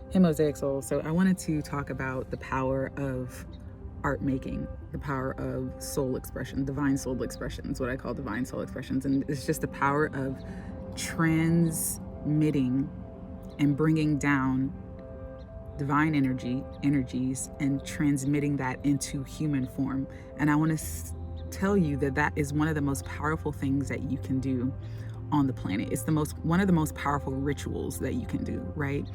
Hey, Mosaic Soul. So I wanted to talk about the power of art making, the power of soul expression, divine soul expression is what I call divine soul expressions. And it's just the power of transmitting and bringing down divine energies and transmitting that into human form. And I want to tell you that that is one of the most powerful things that you can do on the planet. It's one of the most powerful rituals that you can do, right?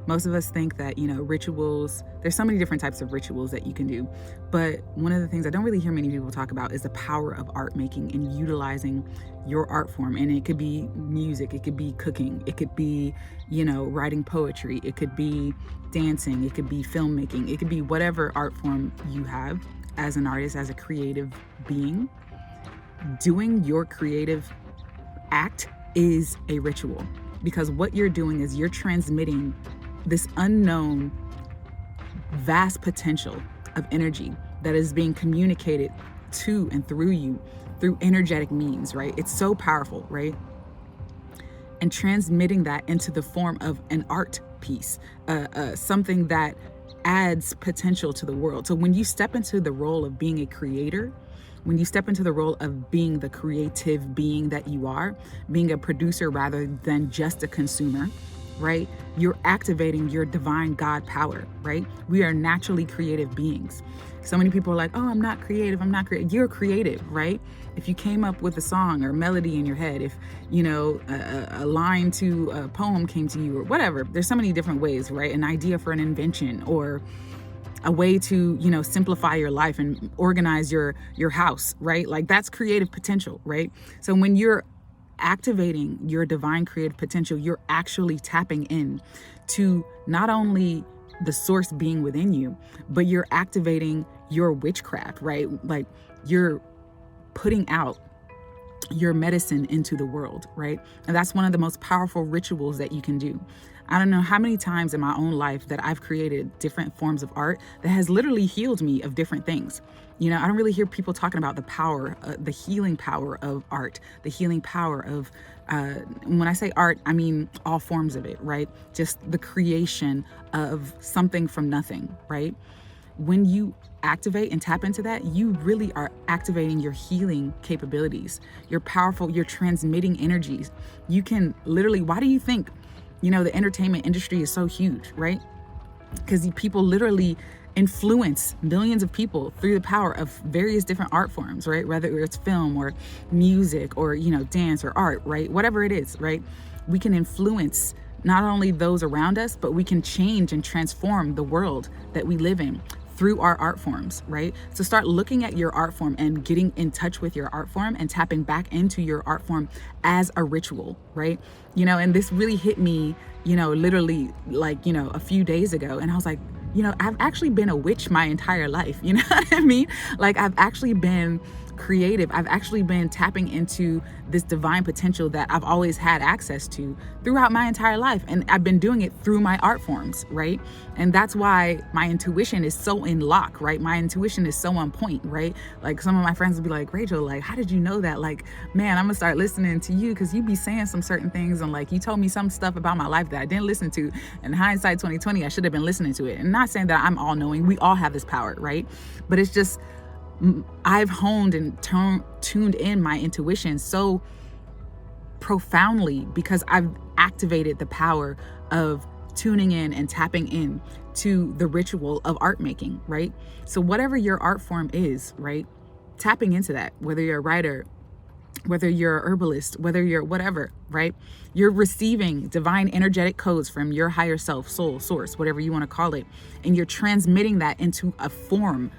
Most of us think that, rituals, there's so many different types of rituals that you can do. But one of the things I don't really hear many people talk about is the power of art making and utilizing your art form. And it could be music, it could be cooking, it could be, writing poetry, it could be dancing, it could be filmmaking, it could be whatever art form you have as an artist, as a creative being. Doing your creative act is a ritual, because what you're doing is you're transmitting this unknown vast potential of energy that is being communicated to and through you through energetic means, right? It's so powerful, right? And transmitting that into the form of an art piece, something that adds potential to the world. So when you step into the role of being a creator, when you step into the role of being the creative being that you are, being a producer rather than just a consumer, right? You're activating your divine God power, right? We are naturally creative beings. So many people are like, oh, I'm not creative. You're creative, right? If you came up with a song or melody in your head, if, a line to a poem came to you or whatever, there's so many different ways, right? An idea for an invention or a way to, simplify your life and organize your house, right? Like that's creative potential, right? So when you're activating your divine creative potential, you're actually tapping in to not only the source being within you, but you're activating your witchcraft, right? Like you're putting out your medicine into the world, right? And that's one of the most powerful rituals that you can do. I don't know how many times in my own life that I've created different forms of art that has literally healed me of different things. I don't really hear people talking about the power, the healing power of art, the healing power of, when I say art, I mean all forms of it, right? Just the creation of something from nothing, right? When you activate and tap into that, you really are activating your healing capabilities. You're powerful, you're transmitting energies. You can literally, why do you think, the entertainment industry is so huge, right? Because people literally influence millions of people through the power of various different art forms, right? Whether it's film or music or, dance or art, right? Whatever it is, right? We can influence not only those around us, but we can change and transform the world that we live in through our art forms, right? So start looking at your art form and getting in touch with your art form and tapping back into your art form as a ritual, right? And this really hit me, literally like, a few days ago. And I was like, I've actually been a witch my entire life. You know what I mean? Like I've actually been creative. I've actually been tapping into this divine potential that I've always had access to throughout my entire life. And I've been doing it through my art forms, right? And that's why my intuition is so in lock, right? My intuition is so on point, right? Like some of my friends would be like, Rachel, like, how did you know that? Like, man, I'm gonna start listening to you because you be saying some certain things. And like, you told me some stuff about my life that I didn't listen to. And hindsight 2020, I should have been listening to it. And not saying that I'm all knowing. We all have this power, right? But it's just, I've honed and tuned in my intuition so profoundly because I've activated the power of tuning in and tapping in to the ritual of art making, right? So whatever your art form is, right? Tapping into that, whether you're a writer, whether you're a herbalist, whether you're whatever, right? You're receiving divine energetic codes from your higher self, soul, source, whatever you want to call it. And you're transmitting that into a form,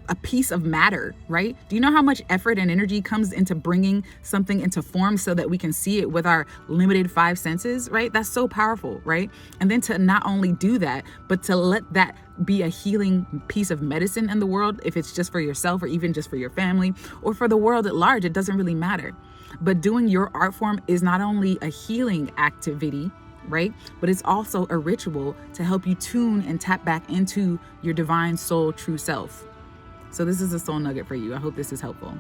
a piece of matter, right? Do you know how much effort and energy comes into bringing something into form so that we can see it with our limited 5 senses, right? That's so powerful, right? And then to not only do that, but to let that be a healing piece of medicine in the world, if it's just for yourself or even just for your family or for the world at large, it doesn't really matter. But doing your art form is not only a healing activity, right? But it's also a ritual to help you tune and tap back into your divine soul, true self. So this is a soul nugget for you. I hope this is helpful.